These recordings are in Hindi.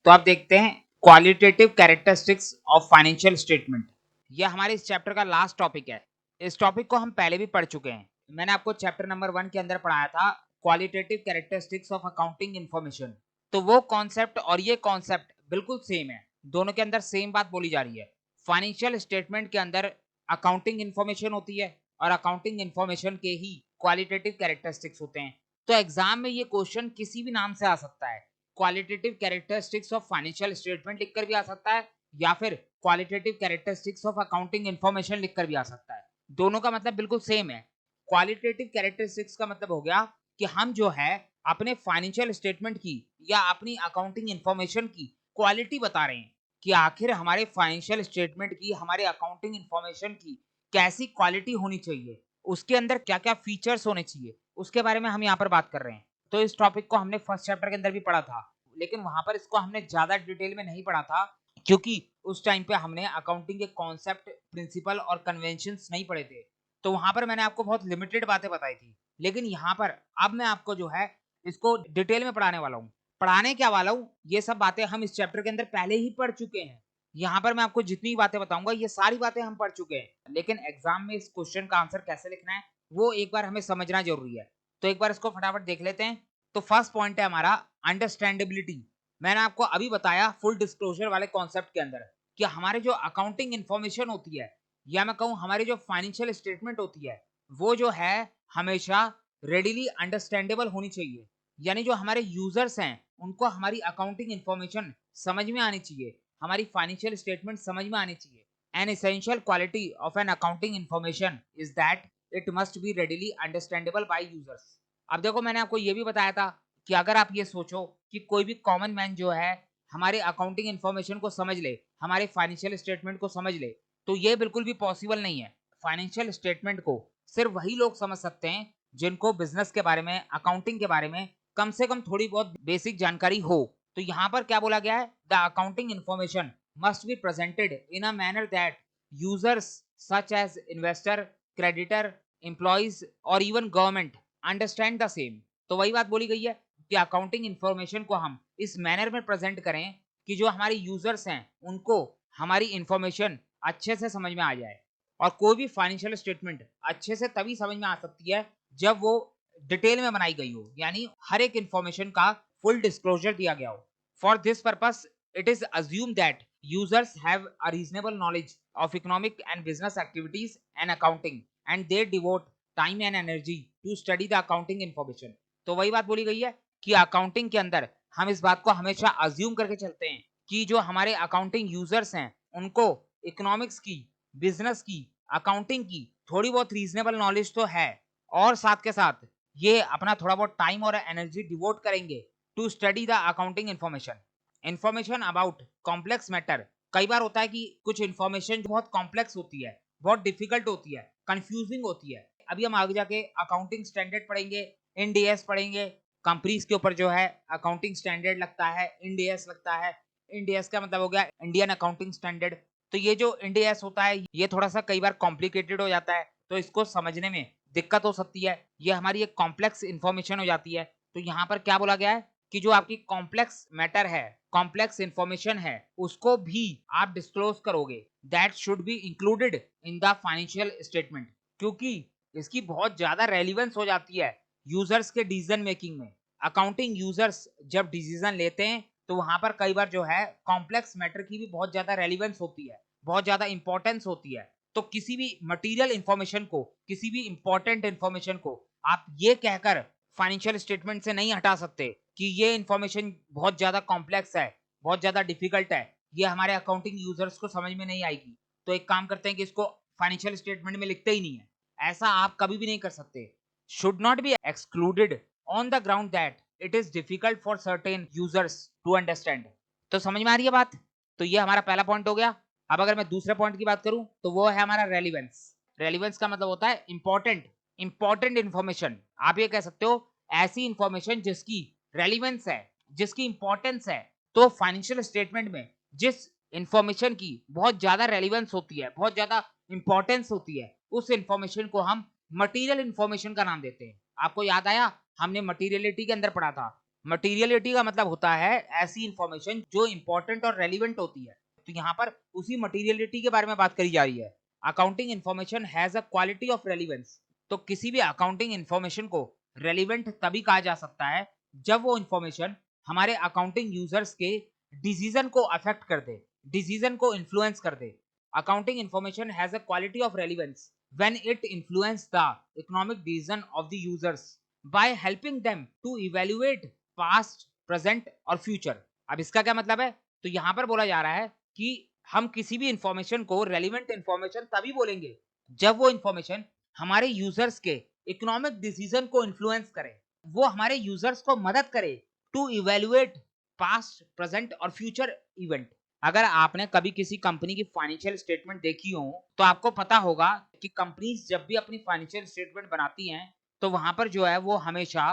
तो आप देखते हैं qualitative characteristics of financial statement. यह हमारे इस चैप्टर का लास्ट टॉपिक है। इस टॉपिक को हम पहले भी पढ़ चुके हैं। मैंने आपको चैप्टर नंबर 1 के अंदर पढ़ाया था qualitative characteristics of accounting information. तो वो कॉन्सेप्ट और ये कॉन्सेप्ट बिल्कुल सेम है, दोनों के अंदर सेम बात बोली जा रही है। फाइनेंशियल स्टेटमेंट के अंदर अकाउंटिंग इंफॉर्मेशन होती है और अकाउंटिंग इंफॉर्मेशन के ही क्वालिटेटिव कैरेक्टरिस्टिक्स होते हैं। तो एग्जाम में ये क्वेश्चन किसी भी नाम से आ सकता है। Qualitative characteristics of financial statement लिखकर भी आ सकता है या फिर qualitative characteristics of accounting information लिखकर भी आ सकता है। दोनों का मतलब बिल्कुल सेम है। क्वालिटेटिव कैरेक्टरिस्टिक्स का मतलब हो गया कि हम जो है अपने फाइनेंशियल स्टेटमेंट की या अपनी अकाउंटिंग इंफॉर्मेशन की क्वालिटी बता रहे हैं कि आखिर हमारे फाइनेंशियल स्टेटमेंट की, हमारे अकाउंटिंग इंफॉर्मेशन की कैसी क्वालिटी होनी चाहिए, उसके अंदर क्या क्या फीचर्स होने चाहिए, उसके बारे में हम यहाँ पर बात कर रहे हैं। तो इस टॉपिक को हमने फर्स्ट चैप्टर के अंदर भी पढ़ा था, लेकिन वहां पर इसको हमने ज्यादा डिटेल में नहीं पढ़ा था क्योंकि उस टाइम पे हमने अकाउंटिंग के कॉन्सेप्ट, प्रिंसिपल और कन्वेंशंस नहीं पढ़े थे। तो वहां पर मैंने आपको बहुत लिमिटेड बातें बताई थी, लेकिन यहाँ पर अब मैं आपको जो है इसको डिटेल में पढ़ाने वाला हूँ। पढ़ाने क्या वाला हूँ, ये सब बातें हम इस चैप्टर के अंदर पहले ही पढ़ चुके हैं। यहाँ पर मैं आपको जितनी बातें बताऊंगा ये सारी बातें हम पढ़ चुके हैं, लेकिन एग्जाम में इस क्वेश्चन का आंसर कैसे लिखना है वो एक बार हमें समझना जरूरी है। तो एक बार इसको फटाफट देख लेते हैं। तो फर्स्ट पॉइंट है हमारा अंडरस्टैंडेबिलिटी। मैंने आपको अभी बताया फुल डिस्क्लोजर वाले कॉन्सेप्ट के अंदर कि हमारे जो अकाउंटिंग इंफॉर्मेशन होती है या मैं कहूं हमारी जो फाइनेंशियल स्टेटमेंट होती है वो जो है हमेशा रेडिली अंडरस्टैंडेबल होनी चाहिए। यानी जो हमारे यूजर्स हैं उनको हमारी अकाउंटिंग इंफॉर्मेशन समझ में आनी चाहिए, हमारी फाइनेंशियल स्टेटमेंट समझ में आनी चाहिए। An essential quality of an accounting information is that it must be readily understandable by users. अब देखो मैंने आपको ये भी बताया था कि अगर आप ये सोचो कि कोई भी कॉमन मैन जो है हमारे अकाउंटिंग इंफॉर्मेशन को समझ ले, हमारे फाइनेंशियल स्टेटमेंट को समझ ले, तो ये बिल्कुल भी पॉसिबल नहीं है। फाइनेंशियल स्टेटमेंट को सिर्फ वही लोग समझ सकते हैं जिनको बिजनेस के बारे में, अकाउंटिंग के बारे में कम से कम थोड़ी बहुत बेसिक जानकारी हो। तो यहाँ पर क्या बोला गया है, the accounting information must be presented in a manner that users such as investor, creditor, employees और even government understand the same. तो वही बात बोली गई है कि अकाउंटिंग इंफॉर्मेशन को हम इस मैनर में प्रेजेंट करें कि जो हमारे यूजर्स हैं उनको हमारी इंफॉर्मेशन अच्छे से समझ में आ जाए। और कोई भी फाइनेंशियल स्टेटमेंट अच्छे से तभी समझ में आ सकती है जब वो डिटेल में बनाई गई हो, यानी हर एक इंफॉर्मेशन का फुल डिस्क्लोजर दिया गया हो। For this purpose it is assumed that users have a reasonable knowledge of economic and business activities and accounting and they devote time and energy to study the accounting information। तो वही बात बोली गई है कि अकाउंटिंग के अंदर हम इस बात को हमेशा अज्यूम करके चलते हैं कि जो हमारे अकाउंटिंग यूजर्स हैं उनको इकोनॉमिक्स की, बिजनेस की, अकाउंटिंग की थोड़ी बहुत रीजनेबल नॉलेज तो है और साथ के साथ ये अपना थोड़ा बहुत टाइम और एनर्जी डिवोट करेंगे to study the accounting information. Information about complex matter, कई बार होता है कि कुछ इंफॉर्मेशन बहुत कॉम्प्लेक्स होती है, बहुत डिफिकल्ट होती है, कंफ्यूजिंग होती है। अभी हम आगे जाके अकाउंटिंग स्टैंडर्ड पढ़ेंगे, इंडियस पढ़ेंगे, कंपनीज के ऊपर जो है अकाउंटिंग स्टैंडर्ड लगता है, इंडियस लगता है। इंडियस का मतलब हो गया इंडियन अकाउंटिंग स्टैंडर्ड। तो ये जो इंडियस होता है ये थोड़ा सा कई बार कॉम्प्लिकेटेड हो जाता है, तो इसको समझने में दिक्कत हो सकती है, ये हमारी एक कॉम्प्लेक्स इंफॉर्मेशन हो जाती है। तो यहाँ पर क्या बोला गया है कि जो आपकी कॉम्प्लेक्स मैटर है, कॉम्प्लेक्स इंफॉर्मेशन है, उसको भी आप डिस्क्लोज करोगे, that should be included in the financial statement, क्योंकि इसकी बहुत ज्यादा रेलिवेंस हो जाती है यूजर्स के डिसीजन मेकिंग में। अकाउंटिंग यूजर्स जब डिसीजन लेते हैं तो वहां पर कई बार जो है कॉम्प्लेक्स मैटर की भी बहुत ज्यादा रेलिवेंस होती है, बहुत ज्यादा इंपॉर्टेंस होती है। तो किसी भी मटेरियल इंफॉर्मेशन को, किसी भी इंपॉर्टेंट इंफॉर्मेशन को आप ये कहकर फाइनेंशियल स्टेटमेंट से नहीं हटा सकते कि ये इंफॉर्मेशन बहुत ज्यादा कॉम्प्लेक्स है, बहुत ज्यादा डिफिकल्ट है, ये हमारे अकाउंटिंग यूजर्स को समझ में नहीं आएगी, तो एक काम करते हैं कि इसको फाइनेंशियल स्टेटमेंट में लिखते ही नहीं है। ऐसा आप कभी भी नहीं कर सकते। Should not be excluded on the ground that it is difficult for certain users to understand. तो समझ में आ रही है बात। तो ये हमारा पहला पॉइंट हो गया। अब अगर मैं दूसरे पॉइंट की बात करूं तो वो है हमारा रेलिवेंस। रेलिवेंस का मतलब होता है इंपॉर्टेंट, इंपॉर्टेंट इंफॉर्मेशन। आप ये कह सकते हो ऐसी इंफॉर्मेशन जिसकी रेलिवेंस है, जिसकी इंपॉर्टेंस है। तो फाइनेंशियल स्टेटमेंट में जिस इंफॉर्मेशन की बहुत ज्यादा रेलिवेंस होती है, बहुत ज्यादा इंपॉर्टेंस होती है, उस इंफॉर्मेशन को हम मटेरियल इंफॉर्मेशन का नाम देते हैं। आपको याद आया हमने मटेरियलिटी के अंदर पढ़ा था मटीरियलिटी का मतलब होता है ऐसी इंफॉर्मेशन जो इंपॉर्टेंट और रेलिवेंट होती है। तो यहाँ पर उसी मटीरियलिटी के बारे में बात करी जा रही है। Accounting information has a quality of relevance. तो किसी भी अकाउंटिंग इंफॉर्मेशन को रेलिवेंट तभी कहा जा सकता है जब वो इंफॉर्मेशन हमारे अकाउंटिंग यूजर्स के डिसीजन को अफेक्ट कर दे, डिसीजन को इन्फ्लुएंस कर दे। Accounting information has a quality of relevance when it influences the economic decision of the users by helping them to evaluate past, present और future। अब इसका क्या मतलब है? तो यहां पर बोला जा रहा है कि हम किसी भी इंफॉर्मेशन को रेलिवेंट इंफॉर्मेशन तभी बोलेंगे जब वो इंफॉर्मेशन हमारे यूजर्स के इकोनॉमिक डिसीजन को इन्फ्लुएंस करे, वो हमारे यूजर्स को मदद करे टू इवेल्युएट पास्ट, प्रेजेंट और फ्यूचर इवेंट। अगर आपने कभी किसी कंपनी की फाइनेंशियल स्टेटमेंट देखी हो तो आपको पता होगा कि कंपनीज जब भी अपनी फाइनेंशियल स्टेटमेंट बनाती हैं तो वहां पर जो है वो हमेशा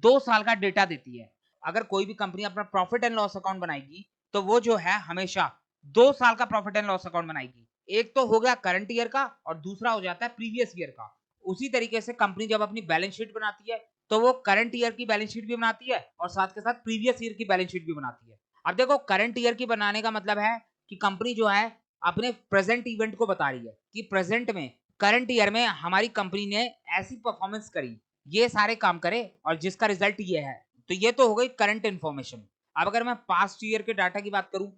2 साल का डेटा देती है। अगर कोई भी कंपनी अपना प्रॉफिट एंड लॉस अकाउंट बनाएगी तो वो जो है हमेशा 2 साल का प्रॉफिट एंड लॉस अकाउंट बनाएगी। एक तो हो गया करंट ईयर का और दूसरा हो जाता है प्रीवियस ईयर का। उसी तरीके से कंपनी जब अपनी बैलेंस शीट बनाती है तो वो करंट ईयर की बैलेंस शीट भी बनाती है और साथ के साथ प्रीवियस ईयर की बैलेंस शीट भी बनाती है। अब देखो करंट ईयर की बनाने का मतलब है कि कंपनी जो है अपने प्रेजेंट इवेंट को बता रही है कि प्रेजेंट में, करंट ईयर में हमारी कंपनी ने ऐसी परफॉर्मेंस करी, ये सारे काम करे और जिसका रिजल्ट ये है। तो ये तो हो गई करंट इन्फॉर्मेशन। अब अगर मैं पास्ट ईयर के डाटा की बात करूं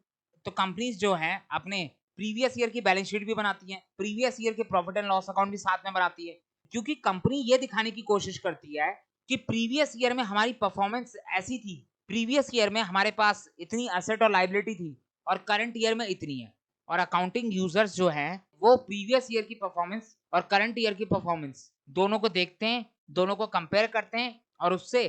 तो कंपनीज जो है अपने प्रीवियस ईयर की बैलेंस शीट भी बनाती हैं, प्रीवियस ईयर के प्रॉफिट एंड लॉस अकाउंट भी साथ में बनाती है, क्योंकि कंपनी ये दिखाने की कोशिश करती है कि प्रीवियस ईयर में हमारी परफॉर्मेंस ऐसी थी, प्रीवियस ईयर में हमारे पास इतनी एसेट और लायबिलिटी थी और करंट ईयर में इतनी है। और अकाउंटिंग यूजर्स जो हैं वो प्रीवियस ईयर की परफॉर्मेंस और करंट ईयर की परफॉर्मेंस दोनों को देखते हैं, दोनों को कंपेयर करते हैं और उससे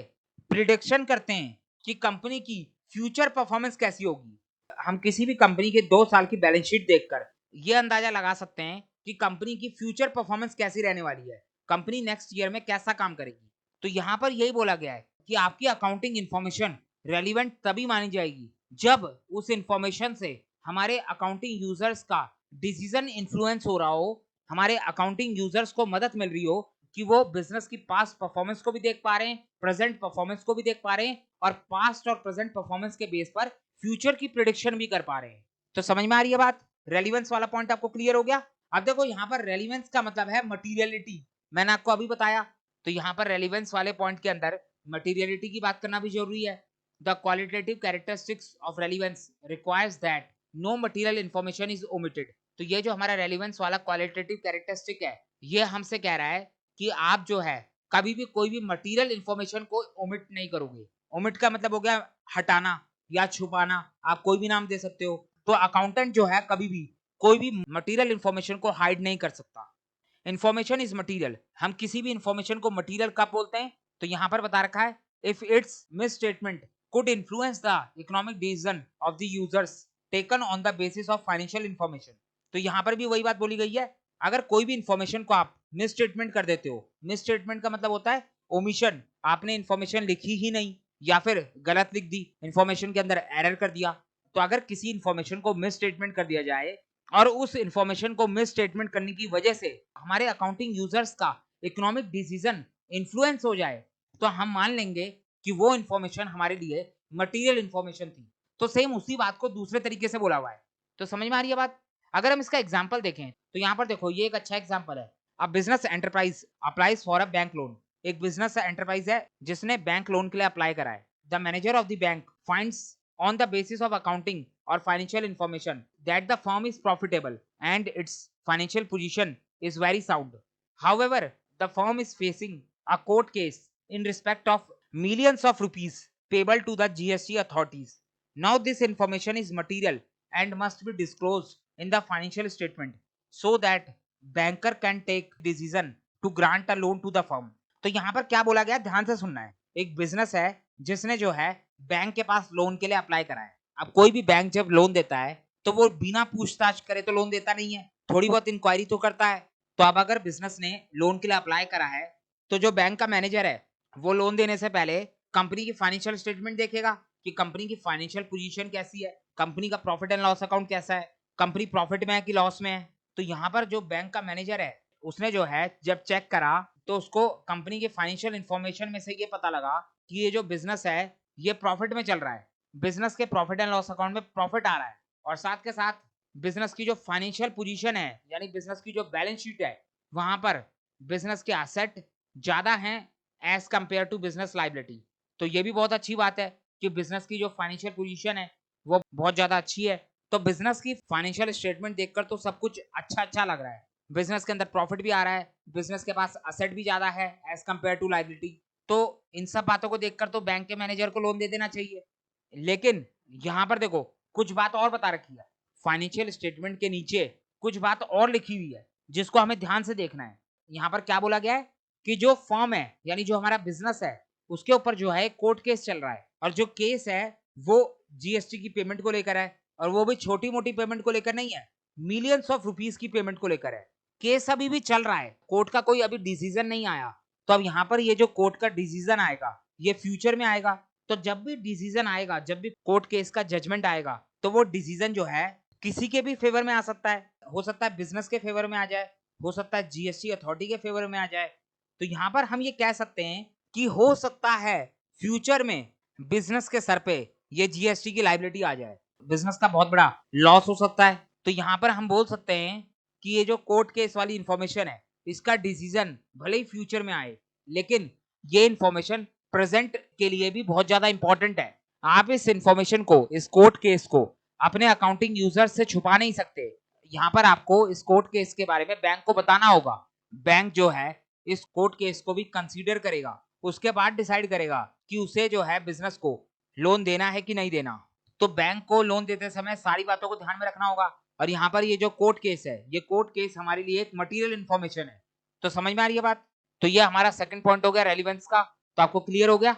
प्रिडिक्शन करते हैं कि कंपनी की फ्यूचर परफॉर्मेंस कैसी होगी। हम किसी भी कंपनी के 2 साल की बैलेंस शीट देखकर ये अंदाजा लगा सकते हैं कि कंपनी की फ्यूचर परफॉर्मेंस कैसी रहने वाली है, कंपनी नेक्स्ट ईयर में कैसा काम करेगी। तो यहाँ पर यही बोला गया है कि आपकी अकाउंटिंग इंफॉर्मेशन रेलिवेंट तभी मानी जाएगी जब उस इंफॉर्मेशन से हमारे अकाउंटिंग यूजर्स का डिसीजन इन्फ्लुएंस हो रहा हो, हमारे अकाउंटिंग यूजर्स को मदद मिल रही हो कि वो बिजनेस की पास्ट परफॉर्मेंस को भी देख पा रहे हैं, प्रेजेंट परफॉर्मेंस को भी देख पा रहे हैं और पास्ट और प्रेजेंट परफॉर्मेंस के बेस पर फ्यूचर की प्रिडिक्शन भी कर पा रहे हैं। तो समझ में आ रही है बात? रेलिवेंस वाला पॉइंट आपको क्लियर हो गया? अब देखो यहाँ पर रेलिवेंस का मतलब है मटीरियलिटी, मैंने आपको अभी बताया। तो यहाँ पर रेलिवेंस वाले पॉइंट के अंदर मटीरियलिटी की बात करना भी जरूरी है। The qualitative characteristics of relevance requires that no material information is omitted. तो ये जो हमारा रेलिवेंस वाला क्वालिटेटिव कैरेक्टरिस्टिक है ये हमसे कह रहा है कि आप जो है कभी भी कोई भी मटीरियल इंफॉर्मेशन को ओमिट नहीं करोगे। ओमिट का मतलब हो गया हटाना या छुपाना, आप कोई भी नाम दे सकते हो। तो अकाउंटेंट जो है कभी भी कोई भी मटीरियल इंफॉर्मेशन को हाइड नहीं कर सकता। इंफॉर्मेशन इज मटीरियल, हम किसी भी इंफॉर्मेशन को मटीरियल कब बोलते हैं? तो यहां पर बता रखा है if it's miss statement could influence the economic decision of the users taken on the basis of financial information। तो यहां पर भी वही बात बोली गई है, अगर कोई भी इंफॉर्मेशन को आप मिस स्टेटमेंट कर देते हो, मिस स्टेटमेंट का मतलब होता है ओमिशन, आपने इंफॉर्मेशन लिखी ही नहीं या फिर गलत लिख दी, इंफॉर्मेशन के अंदर एरर कर दिया। तो अगर किसी इंफॉर्मेशन को मिस स्टेटमेंट कर दिया जाए और उस इंफॉर्मेशन को मिस स्टेटमेंट करने की वजह से हमारे अकाउंटिंग यूजर्स का इकोनॉमिक डिसीजन इन्फ्लुएंस हो जाए तो हम मान लेंगे कि वो इंफॉर्मेशन हमारे लिए मटेरियल इंफॉर्मेशन थी। तो सेम उसी बात को दूसरे तरीके से बोला हुआ है। तो समझ में आ रही है बात? अगर हम इसका एग्जांपल देखें तो यहाँ पर देखो ये एक अच्छा एग्जांपल है। A business enterprise applies for a bank loan. एक बिजनेस एंटरप्राइज है जिसने बैंक लोन के लिए अप्लाई करा है। The manager of the bank finds on the basis of accounting or financial information that the firm is profitable and its financial position is very sound. However, the firm is facing a court case in respect of millions of rupees payable to the GST authorities. Now this information is material and must be disclosed in the financial statement so that banker can take decision to grant a loan to the firm. तो यहाँ पर क्या बोला गया, ध्यान से सुनना है। एक बिजनेस है जिसने जो है बैंक के पास लोन के लिए अप्लाई करा है। अब कोई भी बैंक जब लोन देता है तो वो बिना पूछताछ करे तो लोन देता नहीं है, थोड़ी बहुत इंक्वायरी तो करता है। तो अब अगर बिजनेस ने लोन के लिए अप्लाई करा है तो जो बैंक का मैनेजर है वो लोन देने से पहले कंपनी की फाइनेंशियल स्टेटमेंट देखेगा कि कंपनी की फाइनेंशियल पोजीशन कैसी है, कंपनी का प्रॉफिट एंड लॉस अकाउंट कैसा है, कंपनी प्रॉफिट में है कि लॉस में है। तो यहाँ पर जो बैंक का मैनेजर है उसने जो है जब चेक करा तो उसको कंपनी के फाइनेंशियल इंफॉर्मेशन में से ये पता लगा कि ये जो बिजनेस है ये प्रॉफिट में चल रहा है, बिजनेस के प्रॉफिट एंड लॉस अकाउंट में प्रॉफिट आ रहा है, और साथ के साथ बिजनेस की जो फाइनेंशियल पोजीशन है यानी बिजनेस की जो बैलेंस शीट है वहां पर बिजनेस के एसेट ज्यादा हैं as compare to business liability. तो ये भी बहुत अच्छी बात है कि बिजनेस की जो फाइनेंशियल पोजीशन है वो बहुत ज्यादा अच्छी है। तो बिजनेस की फाइनेंशियल स्टेटमेंट देखकर तो सब कुछ अच्छा अच्छा लग रहा है, बिजनेस के अंदर प्रॉफिट भी आ रहा है, बिजनेस के पास असेट भी ज्यादा है एज कंपेयर टू लायबिलिटी। तो इन सब बातों को देखकर तो बैंक के मैनेजर को लोन दे देना चाहिए। लेकिन यहां पर देखो कुछ बात और बता रखी है, फाइनेंशियल स्टेटमेंट के नीचे कुछ बात और लिखी हुई है जिसको हमें ध्यान से देखना है। यहाँ पर क्या बोला गया है कि जो फर्म है यानी जो हमारा बिजनेस है उसके ऊपर जो है कोर्ट केस चल रहा है, और जो केस है वो जीएसटी की पेमेंट को लेकर है, और वो भी छोटी मोटी पेमेंट को लेकर नहीं है, मिलियंस ऑफ रुपीस की पेमेंट को लेकर है। केस अभी भी चल रहा है, कोर्ट का कोई अभी डिसीजन नहीं आया। तो अब यहाँ पर ये जो कोर्ट का डिसीजन आएगा ये फ्यूचर में आएगा। तो जब भी डिसीजन आएगा, जब भी कोर्ट केस का जजमेंट आएगा, तो वो डिसीजन जो है किसी के भी फेवर में आ सकता है, हो सकता है बिजनेस के फेवर में आ जाए, हो सकता है जीएसटी अथॉरिटी के फेवर में आ जाए। तो यहाँ पर हम ये कह सकते हैं कि हो सकता है फ्यूचर में बिजनेस के सर पे ये जीएसटी की लायबिलिटी आ जाए, बिजनेस का बहुत बड़ा लॉस हो सकता है। तो यहाँ पर हम बोल सकते हैं कि ये जो कोर्ट केस वाली इंफॉर्मेशन है इसका डिसीजन भले ही फ्यूचर में आए, लेकिन ये इंफॉर्मेशन प्रेजेंट के लिए भी बहुत ज्यादा इंपॉर्टेंट है। आप इस इंफॉर्मेशन को, इस कोर्ट केस को अपने अकाउंटिंग यूजर से छुपा नहीं सकते। यहाँ पर आपको इस कोर्ट केस के बारे में बैंक को बताना होगा। बैंक जो है इस कोर्ट केस को भी कंसीडर करेगा, उसके बाद डिसाइड करेगा कि उसे जो है बिजनेस को लोन देना है कि नहीं देना। तो बैंक को लोन देते समय सारी बातों को ध्यान में रखना होगा। और यहाँ पर ये जो कोर्ट केस है, ये कोर्ट केस हमारे लिए एक मटेरियल इंफॉर्मेशन है। तो समझ में आ रही है बात? तो ये हमारा सेकंड पॉइंट हो गया रेलिवेंस का, तो आपको क्लियर हो गया।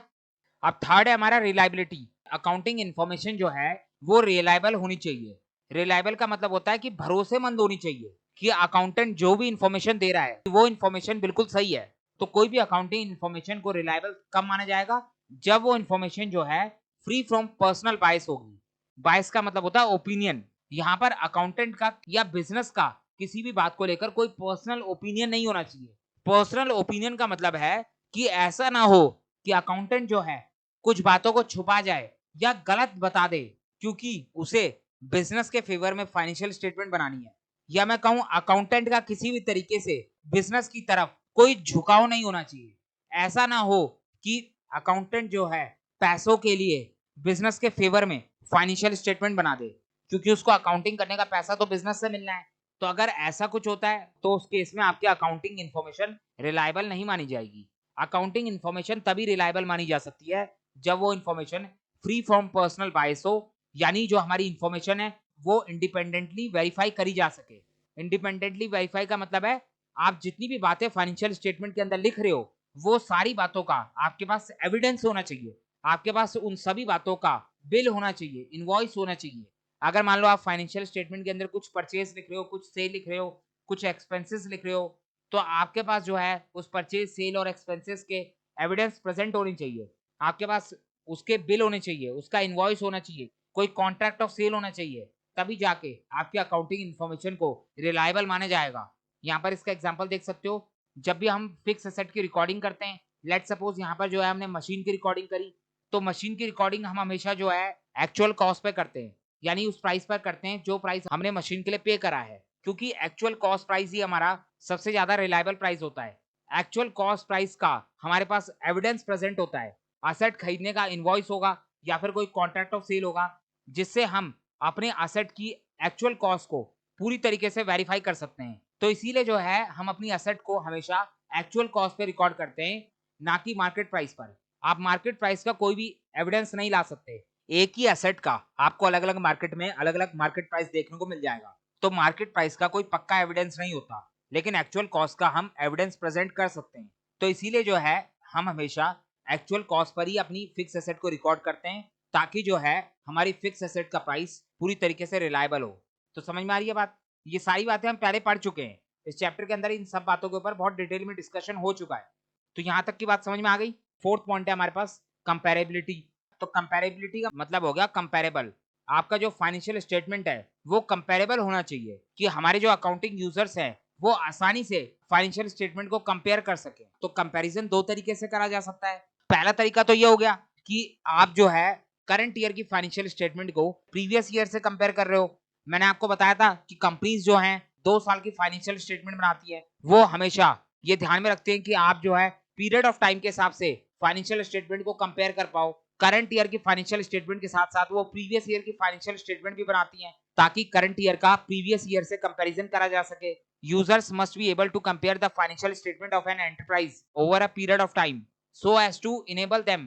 अब थर्ड है हमारा रिलायबिलिटी। अकाउंटिंग इंफॉर्मेशन जो है वो रिलायबल होनी चाहिए। रिलायबल का मतलब होता है कि भरोसेमंद होनी चाहिए, कि अकाउंटेंट जो भी इंफॉर्मेशन दे रहा है वो इंफॉर्मेशन बिल्कुल सही है। तो कोई भी अकाउंटिंग इंफॉर्मेशन को रिलायबल कब माना जाएगा? जब वो इंफॉर्मेशन जो है फ्री फ्रॉम पर्सनल बायस होगी। बायस का मतलब होता है ओपिनियन। यहाँ पर अकाउंटेंट का या बिजनेस का किसी भी बात को लेकर कोई पर्सनल ओपिनियन नहीं होना चाहिए। पर्सनल ओपिनियन का मतलब है कि ऐसा ना हो कि अकाउंटेंट जो है कुछ बातों को छुपा जाए या गलत बता दे क्योंकि उसे बिजनेस के फेवर में फाइनेंशियल स्टेटमेंट बनानी है, या मैं कहूं अकाउंटेंट का किसी भी तरीके से बिजनेस की तरफ कोई झुकाव नहीं होना चाहिए। ऐसा ना हो कि अकाउंटेंट जो है पैसों के लिए बिजनेस के फेवर में फाइनेंशियल स्टेटमेंट बना दे, क्योंकि उसको अकाउंटिंग करने का पैसा तो बिजनेस से मिलना है। तो अगर ऐसा कुछ होता है तो उस केस में आपकी अकाउंटिंग इंफॉर्मेशन रिलायबल नहीं मानी जाएगी। अकाउंटिंग इंफॉर्मेशन तभी रिलायबल मानी जा सकती है जब वो information free from personal bias हो, यानी जो हमारी इंफॉर्मेशन है वो इंडिपेंडेंटली वेरीफाई करी जा सके। इंडिपेंडेंटली वेरीफाई का मतलब है आप जितनी भी बातें फाइनेंशियल स्टेटमेंट के अंदर लिख रहे हो वो सारी बातों का आपके पास एविडेंस होना चाहिए, आपके पास उन सभी बातों का बिल होना चाहिए, इनवॉइस होना चाहिए। अगर मान लो आप फाइनेंशियल स्टेटमेंट के अंदर कुछ परचेज लिख रहे हो, कुछ सेल लिख रहे हो, कुछ एक्सपेंसेस लिख रहे हो, तो आपके पास जो है उस परचेज सेल और एक्सपेंसेस के एविडेंस प्रेजेंट होनी चाहिए। आपके पास उसके बिल होने चाहिए, उसका इनवॉइस होना चाहिए, कोई कॉन्ट्रैक्ट ऑफ सेल होना चाहिए, तभी जाके आपकी अकाउंटिंग इन्फॉर्मेशन को रिलायबल माना जाएगा। यहाँ पर इसका एग्जांपल देख सकते हो, जब भी हम फिक्स एसेट की रिकॉर्डिंग करते हैं, लेट सपोज यहाँ पर जो है हमने मशीन की रिकॉर्डिंग करी, तो मशीन की रिकॉर्डिंग हम हमेशा जो है एक्चुअल कॉस्ट पे करते हैं, यानी उस प्राइस पर करते हैं जो प्राइस हमने मशीन के लिए पे करा है, क्योंकि एक्चुअल कॉस्ट प्राइस ही हमारा सबसे ज्यादा रिलायबल प्राइस होता है। एक्चुअल कॉस्ट प्राइस का हमारे पास एविडेंस प्रेजेंट होता है, असेट खरीदने का इनवॉइस होगा या फिर कोई कॉन्ट्रैक्ट ऑफ सेल होगा, जिससे हम अपने असेट की एक्चुअल कॉस्ट को पूरी तरीके से वेरीफाई कर सकते हैं। तो इसीलिए जो है हम अपनी असेट को हमेशा एक्चुअल कॉस्ट पे रिकॉर्ड करते हैं, ना कि मार्केट प्राइस पर। आप मार्केट प्राइस का कोई भी एविडेंस नहीं ला सकते। एक ही एसेट का आपको अलग अलग मार्केट में अलग अलग मार्केट प्राइस देखने को मिल जाएगा, तो मार्केट प्राइस का कोई पक्का एविडेंस नहीं होता, लेकिन एक्चुअल कॉस्ट का हम एविडेंस प्रेजेंट कर सकते हैं। तो इसीलिए जो है हम हमेशा एक्चुअल कॉस्ट पर ही अपनी फिक्स एसेट को रिकॉर्ड करते हैं, ताकि जो है हमारी फिक्स एसेट का प्राइस पूरी तरीके से रिलायबल हो। तो समझ में आ रही है बात? ये सारी बातें हम पहले पढ़ चुके हैं, इस चैप्टर के अंदर इन सब बातों के ऊपर बहुत डिटेल में डिस्कशन हो चुका है। तो यहाँ तक की बात समझ में आ गई। फोर्थ पॉइंट है हमारे पास कंपैरेबिलिटी। तो कंपैरेबिलिटी का मतलब हो गया कंपैरेबल। आपका जो फाइनेंशियल स्टेटमेंट है वो कंपैरेबल होना चाहिए, कि हमारे जो अकाउंटिंग यूजर्स हैं वो आसानी से फाइनेंशियल स्टेटमेंट को कंपेयर कर सके। तो कंपैरिजन दो तरीके से करा जा सकता है। पहला तरीका तो ये हो गया कि आप जो है करंट ईयर की फाइनेंशियल स्टेटमेंट को प्रीवियस ईयर से कंपेयर कर रहे हो। मैंने आपको बताया था कि कंपनीज जो हैं 2 साल की फाइनेंशियल स्टेटमेंट बनाती है, वो हमेशा ये ध्यान में रखते हैं कि आप जो है पीरियड ऑफ टाइम के हिसाब से फाइनेंशियल स्टेटमेंट को कंपेयर कर पाओ। करंट ईयर की फाइनेंशियल स्टेटमेंट के साथ साथ वो प्रीवियस ईयर की फाइनेंशियल स्टेटमेंट भी बनाती हैं ताकि करंट ईयर का प्रीवियस ईयर से कंपैरिजन करा जा सके। Users must be able to compare the financial statement of an enterprise over a period of time so as to enable them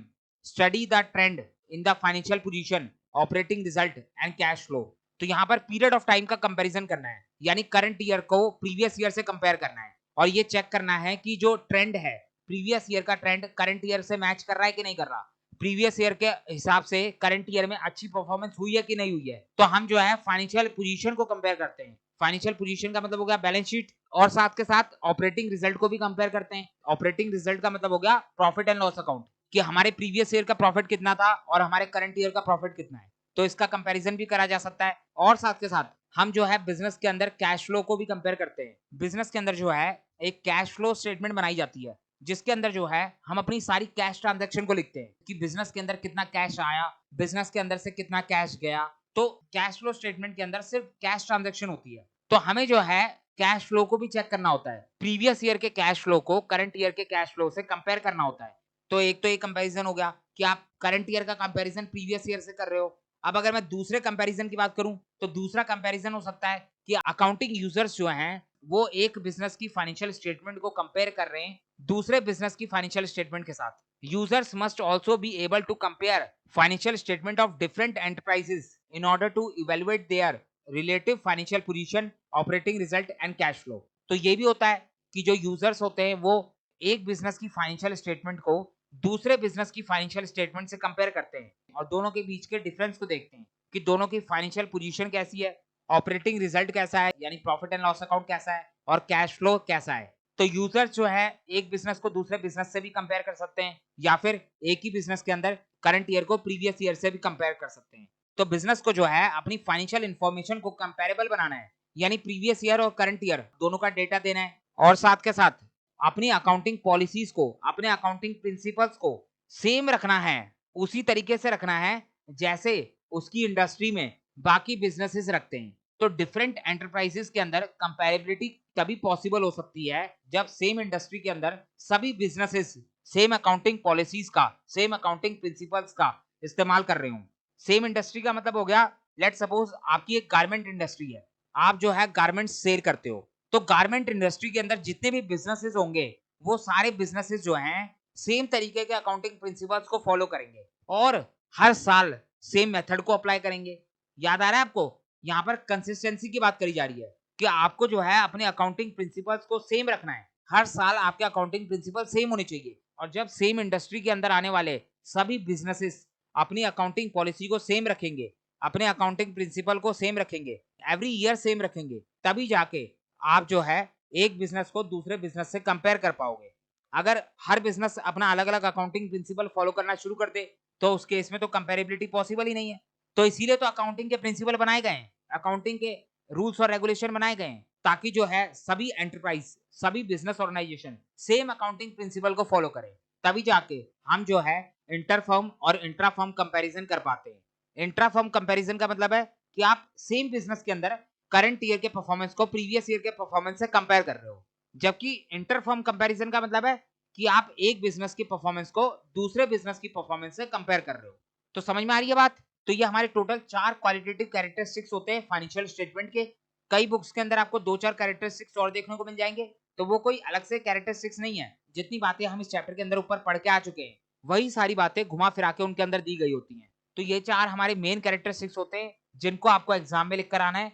study the trend in the financial position, operating result and cash flow। तो यहाँ पर पीरियड ऑफ टाइम का कंपैरिजन करना है, यानी करंट ईयर को प्रीवियस ईयर से कंपेयर करना है और ये चेक करना है कि जो ट्रेंड है प्रीवियस ईयर का ट्रेंड करंट ईयर से मैच कर रहा है कि नहीं कर रहा, प्रीवियस ईयर के हिसाब से करंट ईयर में अच्छी परफॉर्मेंस हुई है कि नहीं हुई है। तो हम जो है फाइनेंशियल पोजीशन को कंपेयर करते हैं। फाइनेंशियल पोजीशन का मतलब हो गया बैलेंस शीट और साथ के साथ ऑपरेटिंग रिजल्ट को भी कंपेयर करते हैं। ऑपरेटिंग रिजल्ट का मतलब हो गया प्रॉफिट एंड लॉस अकाउंट कि हमारे प्रीवियस ईयर का प्रॉफिट कितना था और हमारे करंट ईयर का प्रॉफिट कितना है, तो इसका कंपैरिजन भी करा जा सकता है। और साथ के साथ हम जो है बिजनेस के अंदर कैश फ्लो को भी कंपेयर करते हैं। बिजनेस के अंदर जो है एक कैश फ्लो स्टेटमेंट बनाई जाती है जिसके अंदर जो है हम अपनी सारी कैश ट्रांजैक्शन को लिखते हैं कि बिजनेस के अंदर कितना कैश आया, बिजनेस के अंदर से कितना कैश गया। तो कैश फ्लो स्टेटमेंट के अंदर सिर्फ कैश ट्रांजैक्शन होती है, तो हमें जो है कैश फ्लो को भी चेक करना होता है। प्रीवियस ईयर के कैश फ्लो को करंट ईयर के कैश फ्लो से कंपेयर करना होता है। तो एक तो ये कंपैरिजन हो गया कि आप करंट ईयर का कंपैरिजन प्रीवियस ईयर से कर रहे हो। अब अगर मैं दूसरे कंपैरिजन की बात करूं तो दूसरा कंपैरिजन हो सकता है कि अकाउंटिंग यूजर्स जो हैं वो एक बिजनेस की फाइनेंशियल स्टेटमेंट को कंपेयर कर रहे हैं दूसरे बिजनेस की फाइनेंशियल स्टेटमेंट के साथ। Users must also be able to compare financial statement of different enterprises in order to evaluate their relative financial position, operating result and cash flow. तो ये भी होता है कि जो यूजर्स होते हैं वो एक बिजनेस की फाइनेंशियल स्टेटमेंट को दूसरे बिजनेस की फाइनेंशियल स्टेटमेंट से कंपेयर करते हैं और दोनों के बीच के डिफरेंस को देखते हैं कि दोनों की फाइनेंशियल पोजीशन कैसी है, ऑपरेटिंग रिजल्ट कैसा है यानी प्रॉफिट एंड लॉस अकाउंट कैसा है और कैश फ्लो कैसा है। तो यूजर्स जो है एक बिजनेस को दूसरे बिजनेस से भी कंपेयर कर सकते हैं या फिर एक ही बिजनेस के अंदर करंट ईयर को प्रीवियस ईयर से भी कंपेयर कर सकते हैं। तो बिजनेस को जो है अपनी फाइनेंशियल इंफॉर्मेशन को कंपेरेबल बनाना है, यानी प्रीवियस ईयर और करंट ईयर दोनों का डेटा देना है और साथ के साथ अपनी अकाउंटिंग पॉलिसीज को, अपने अकाउंटिंग प्रिंसिपल्स को सेम रखना है, उसी तरीके से रखना है जैसे उसकी इंडस्ट्री में बाकी बिजनेसेस रखते हैं। तो डिफरेंट एंटरप्राइजेस के अंदर कंपैरेबिलिटी तभी पॉसिबल हो सकती है जब सेम इंडस्ट्री के अंदर सभी बिजनेसेस सेम अकाउंटिंग पॉलिसीज का, सेम अकाउंटिंग प्रिंसिपल्स का इस्तेमाल कर रहे हो। सेम इंडस्ट्री का मतलब हो गया, लेट सपोज आपकी एक गारमेंट इंडस्ट्री है, आप जो है गारमेंट सेल करते हो, तो गारमेंट इंडस्ट्री के अंदर जितने भी बिजनेसेस होंगे वो सारे बिजनेसेस जो हैं सेम तरीके के अकाउंटिंग प्रिंसिपल्स को फॉलो करेंगे और हर साल सेम मेथड को अप्लाई करेंगे। याद आ रहा है आपको, यहाँ पर कंसिस्टेंसी की बात करी जा रही है कि आपको जो है अपने अकाउंटिंग प्रिंसिपल्स को सेम रखना है, हर साल आपके अकाउंटिंग प्रिंसिपल सेम होने चाहिए। और जब सेम इंडस्ट्री के अंदर आने वाले सभी बिजनेसेस अपनी अकाउंटिंग पॉलिसी को सेम रखेंगे, अपने अकाउंटिंग प्रिंसिपल को सेम रखेंगे, एवरी ईयर सेम रखेंगे, तभी जाके आप जो है एक बिजनेस को दूसरे बिजनेस से कंपेयर कर पाओगे। अगर हर बिजनेस अपना अलग अलग अकाउंटिंग प्रिंसिपल फॉलो करना शुरू कर दे तो उस केस में तो कंपेरेबिलिटी पॉसिबल ही नहीं है। तो इसीलिए तो अकाउंटिंग के प्रिंसिपल बनाए गए हैं, अकाउंटिंग के रूल्स और रेगुलेशन बनाए गए हैं ताकि जो है सभी एंटरप्राइज, सभी business organisation same accounting principle को फॉलो करें, तभी जाके हम जो है इंटर फर्म और इंट्रा फर्म कंपैरिजन कर पाते हैं। इंट्रा फर्म कंपैरिजन का मतलब है कि आप सेम बिजनेस के अंदर करंट ईयर के परफॉर्मेंस को प्रीवियस ईयर के परफॉर्मेंस से कंपेयर कर रहे हो, जबकि इंटर फर्म कंपैरिजन का मतलब है कि आप एक बिजनेस की परफॉर्मेंस को दूसरे बिजनेस की परफॉर्मेंस से कंपेयर कर रहे हो। तो समझ में आ रही है बात। तो ये हमारे टोटल 4 क्वालिटेटिव कैरेक्टरिस्टिक्स होते हैं फाइनेंशियल स्टेटमेंट के। कई बुक्स के अंदर आपको 2-4 कैरेक्टरिस्टिक्स और देखने को मिल जाएंगे, तो वो कोई अलग से कैरेक्टरिस्टिक्स नहीं है। जितनी बातें हम इस चैप्टर के अंदर ऊपर पढ़ के आ चुके हैं वही सारी बातें घुमा फिरा के उनके अंदर दी गई होती हैं। तो ये 4 हमारे मेन कैरेक्टरिस्टिक्स होते हैं जिनको आपको एग्जाम में लिख कर आना है।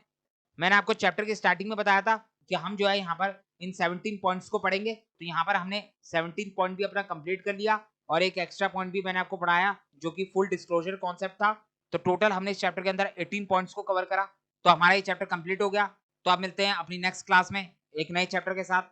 मैंने आपको चैप्टर के स्टार्टिंग में बताया था कि हम जो है यहाँ पर इन 17 पॉइंट्स को पढ़ेंगे, तो यहाँ पर हमने 17 पॉइंट भी अपना कंप्लीट कर लिया और एक एक्स्ट्रा पॉइंट भी मैंने आपको पढ़ाया जो कि फुल डिस्क्लोजर कॉन्सेप्ट था। तो टोटल हमने इस चैप्टर के अंदर 18 पॉइंट्स को कवर करा, तो हमारा ये चैप्टर कंप्लीट हो गया। तो आप मिलते हैं अपनी नेक्स्ट क्लास में एक नए चैप्टर के साथ।